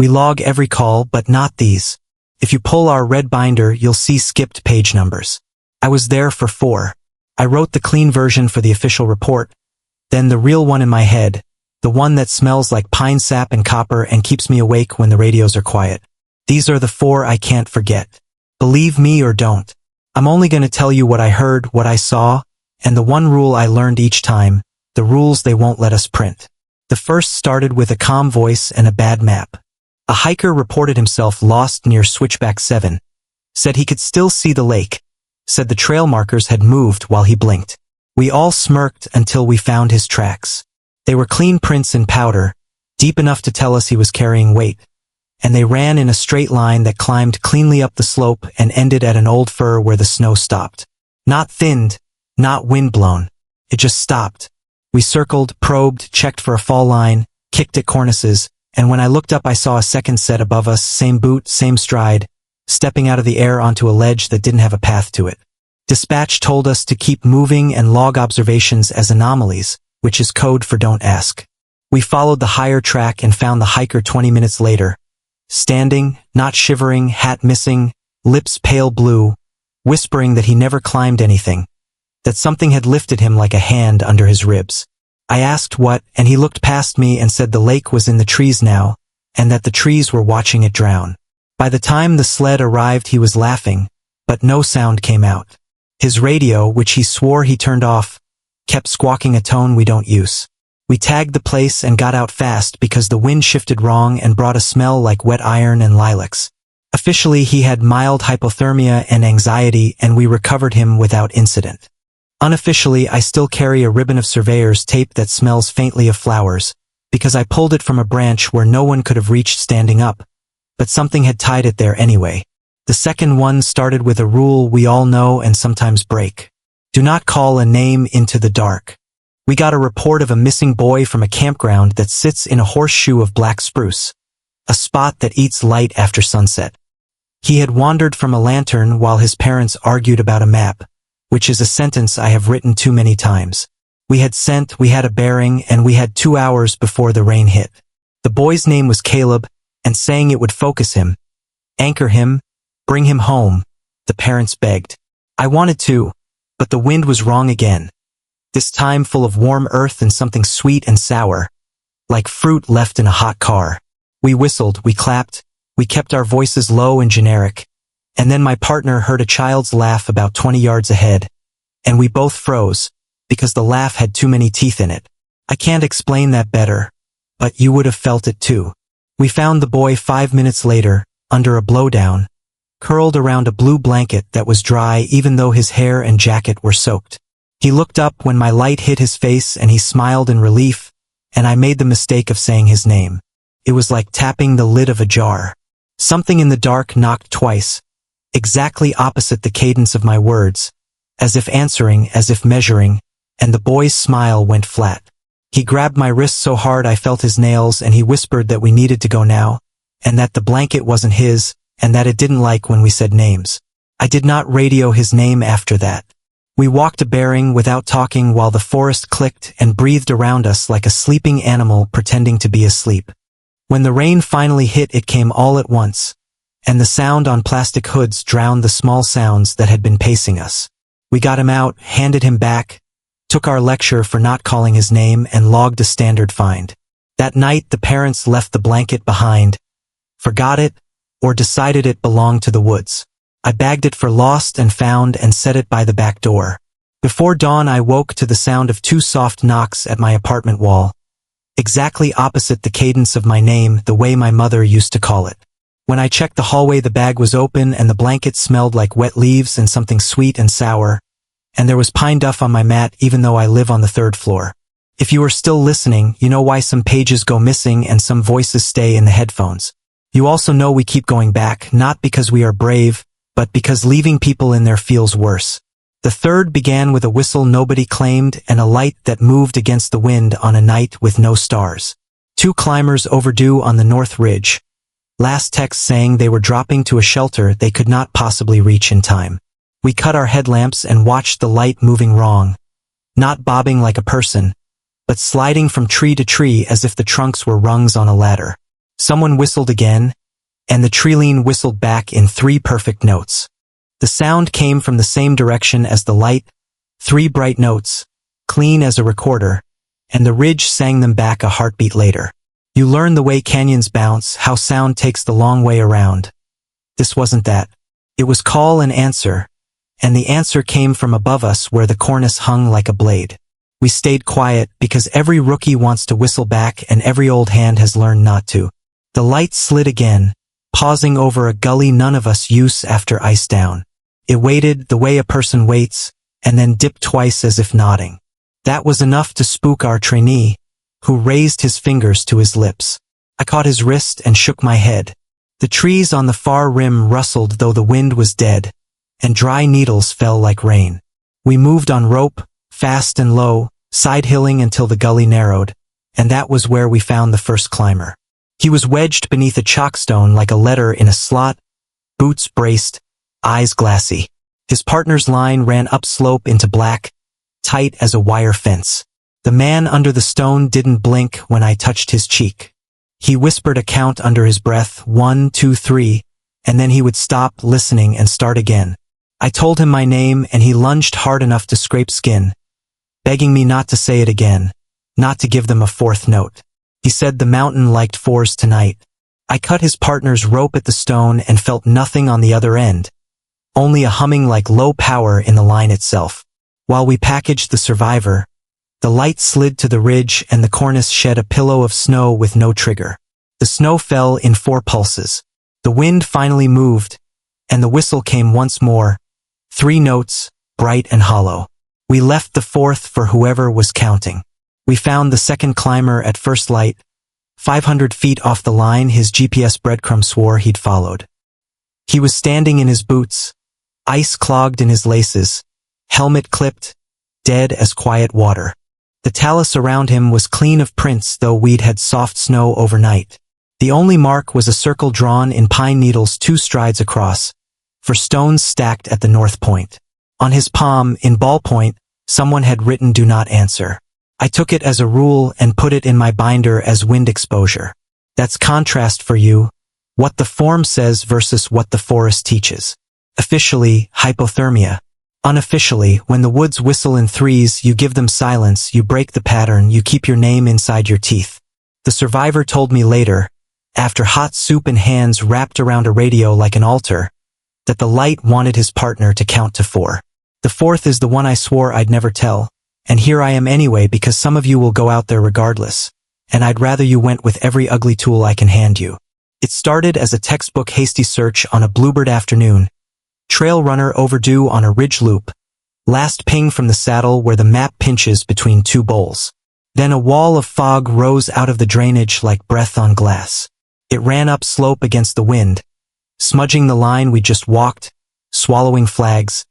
We log every call, but not these. If you pull our red binder, you'll see skipped page numbers. I was there for 4. I wrote the clean version for the official report, then the real one in my head, the one that smells like pine sap and copper and keeps me awake when the radios are quiet. These are the 4 I can't forget. Believe me or don't. I'm only going to tell you what I heard, what I saw, and the one rule I learned each time, the rules they won't let us print. The first started with a calm voice and a bad map. A hiker reported himself lost near Switchback 7. Said he could still see the lake. Said the trail markers had moved while he blinked. We all smirked until we found his tracks. They were clean prints in powder, deep enough to tell us he was carrying weight. And they ran in a straight line that climbed cleanly up the slope and ended at an old fir where the snow stopped. Not thinned, not windblown. It just stopped. We circled, probed, checked for a fall line, kicked at cornices, and when I looked up I saw a second set above us, same boot, same stride, stepping out of the air onto a ledge that didn't have a path to it. Dispatch told us to keep moving and log observations as anomalies, which is code for don't ask. We followed the higher track and found the hiker 20 minutes later. Standing, not shivering, hat missing, lips pale blue, whispering that he never climbed anything, that something had lifted him like a hand under his ribs. I asked what, and he looked past me and said the lake was in the trees now, and that the trees were watching it drown. By the time the sled arrived he was laughing, but no sound came out. His radio, which he swore he turned off, kept squawking a tone we don't use. We tagged the place and got out fast because the wind shifted wrong and brought a smell like wet iron and lilacs. Officially, he had mild hypothermia and anxiety, and we recovered him without incident. Unofficially, I still carry a ribbon of surveyor's tape that smells faintly of flowers, because I pulled it from a branch where no one could have reached standing up, but something had tied it there anyway. The second one started with a rule we all know and sometimes break. Do not call a name into the dark. We got a report of a missing boy from a campground that sits in a horseshoe of black spruce, a spot that eats light after sunset. He had wandered from a lantern while his parents argued about a map, which is a sentence I have written too many times. We had a bearing, and we had 2 hours before the rain hit. The boy's name was Caleb, and saying it would focus him, anchor him, bring him home, the parents begged. I wanted to, but the wind was wrong again. This time full of warm earth and something sweet and sour, like fruit left in a hot car. We whistled, we clapped, we kept our voices low and generic, and then my partner heard a child's laugh about 20 yards ahead, and we both froze, because the laugh had too many teeth in it. I can't explain that better, but you would have felt it too. We found the boy 5 minutes later, under a blowdown, curled around a blue blanket that was dry even though his hair and jacket were soaked. He looked up when my light hit his face and he smiled in relief, and I made the mistake of saying his name. It was like tapping the lid of a jar. Something in the dark knocked twice, exactly opposite the cadence of my words, as if answering, as if measuring, and the boy's smile went flat. He grabbed my wrist so hard I felt his nails, and he whispered that we needed to go now, and that the blanket wasn't his, and that it didn't like when we said names. I did not radio his name after that. We walked a bearing without talking while the forest clicked and breathed around us like a sleeping animal pretending to be asleep. When the rain finally hit, it came all at once, and the sound on plastic hoods drowned the small sounds that had been pacing us. We got him out, handed him back, took our lecture for not calling his name, and logged a standard find. That night the parents left the blanket behind, forgot it, or decided it belonged to the woods. I bagged it for lost and found and set it by the back door. Before dawn I woke to the sound of 2 soft knocks at my apartment wall, exactly opposite the cadence of my name, the way my mother used to call it. When I checked the hallway, the bag was open and the blanket smelled like wet leaves and something sweet and sour, and there was pine duff on my mat even though I live on the 3rd floor. If you are still listening, you know why some pages go missing and some voices stay in the headphones. You also know we keep going back, not because we are brave, but because leaving people in there feels worse. The 3rd began with a whistle nobody claimed and a light that moved against the wind on a night with no stars. 2 climbers overdue on the North Ridge. Last text saying they were dropping to a shelter they could not possibly reach in time. We cut our headlamps and watched the light moving wrong, not bobbing like a person, but sliding from tree to tree as if the trunks were rungs on a ladder. Someone whistled again, and the trilene whistled back in 3 perfect notes. The sound came from the same direction as the light, 3 bright notes, clean as a recorder, and the ridge sang them back a heartbeat later. You learn the way canyons bounce, how sound takes the long way around. This wasn't that. It was call and answer, and the answer came from above us where the cornice hung like a blade. We stayed quiet because every rookie wants to whistle back and every old hand has learned not to. The light slid again, pausing over a gully none of us use after ice down. It waited the way a person waits, and then dipped twice as if nodding. That was enough to spook our trainee, who raised his fingers to his lips. I caught his wrist and shook my head. The trees on the far rim rustled though the wind was dead, and dry needles fell like rain. We moved on rope, fast and low, side-hilling until the gully narrowed, and that was where we found the first climber. He was wedged beneath a chalkstone like a letter in a slot, boots braced, eyes glassy. His partner's line ran upslope into black, tight as a wire fence. The man under the stone didn't blink when I touched his cheek. He whispered a count under his breath, 1, 2, 3, and then he would stop listening and start again. I told him my name and he lunged hard enough to scrape skin, begging me not to say it again, not to give them a 4th note. He said the mountain liked 4s tonight. I cut his partner's rope at the stone and felt nothing on the other end, only a humming like low power in the line itself. While we packaged the survivor, the light slid to the ridge and the cornice shed a pillow of snow with no trigger. The snow fell in 4 pulses. The wind finally moved, and the whistle came once more, 3 notes, bright and hollow. We left the 4th for whoever was counting. We found the second climber at first light, 500 feet off the line his GPS breadcrumb swore he'd followed. He was standing in his boots, ice clogged in his laces, helmet clipped, dead as quiet water. The talus around him was clean of prints though we'd had soft snow overnight. The only mark was a circle drawn in pine needles 2 strides across, for stones stacked at the north point. On his palm, in ballpoint, someone had written "Do not answer." I took it as a rule and put it in my binder as wind exposure. That's contrast for you, what the form says versus what the forest teaches. Officially, hypothermia. Unofficially, when the woods whistle in 3s, you give them silence, you break the pattern, you keep your name inside your teeth. The survivor told me later, after hot soup and hands wrapped around a radio like an altar, that the light wanted his partner to count to 4. The 4th is the one I swore I'd never tell, and here I am anyway because some of you will go out there regardless, and I'd rather you went with every ugly tool I can hand you. It started as a textbook hasty search on a bluebird afternoon, trail runner overdue on a ridge loop, last ping from the saddle where the map pinches between 2 bowls. Then a wall of fog rose out of the drainage like breath on glass. It ran up slope against the wind, smudging the line we just walked, swallowing flags,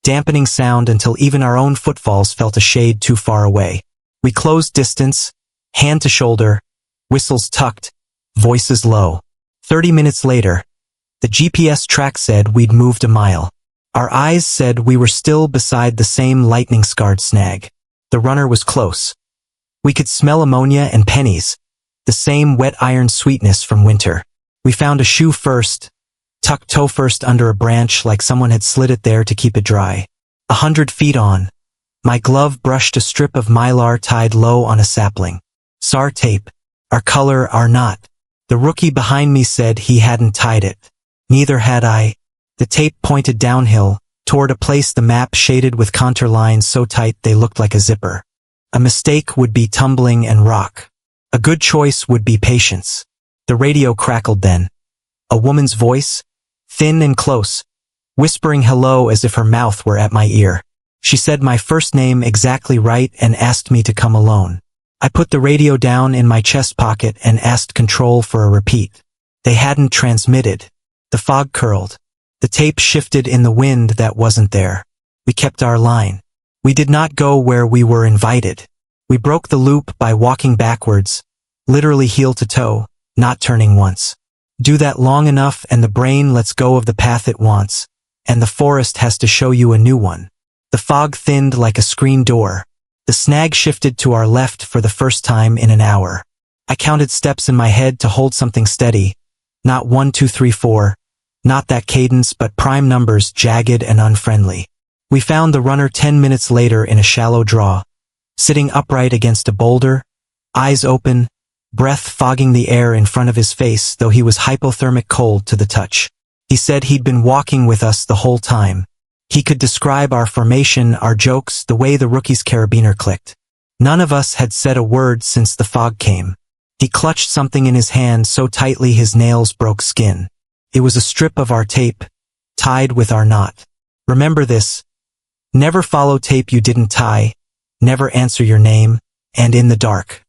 dampening sound until even our own footfalls felt a shade too far away. We closed distance, hand to shoulder, whistles tucked, voices low. 30 minutes later, the GPS track said we'd moved a mile. Our eyes said we were still beside the same lightning-scarred snag. The runner was close. We could smell ammonia and pennies, the same wet iron sweetness from winter. We found a shoe first, tucked toe first under a branch like someone had slid it there to keep it dry. 100 feet on, my glove brushed a strip of mylar tied low on a sapling. SAR tape, our color, our knot. The rookie behind me said he hadn't tied it. Neither had I. The tape pointed downhill, toward a place the map shaded with contour lines so tight they looked like a zipper. A mistake would be tumbling and rock. A good choice would be patience. The radio crackled then. A woman's voice, thin and close, whispering hello as if her mouth were at my ear. She said my first name exactly right and asked me to come alone. I put the radio down in my chest pocket and asked control for a repeat. They hadn't transmitted. The fog curled. The tape shifted in the wind that wasn't there. We kept our line. We did not go where we were invited. We broke the loop by walking backwards, literally heel to toe, not turning once. Do that long enough and the brain lets go of the path it wants, and the forest has to show you a new one. The fog thinned like a screen door. The snag shifted to our left for the first time in an hour. I counted steps in my head to hold something steady. Not 1, 2, 3, 4. Not that cadence, but prime numbers, jagged and unfriendly. We found the runner 10 minutes later in a shallow draw, sitting upright against a boulder, eyes open, breath fogging the air in front of his face, though he was hypothermic cold to the touch. He said he'd been walking with us the whole time. He could describe our formation, our jokes, the way the rookie's carabiner clicked. None of us had said a word since the fog came. He clutched something in his hand so tightly his nails broke skin. It was a strip of our tape, tied with our knot. Remember this. Never follow tape you didn't tie, never answer your name, and in the dark.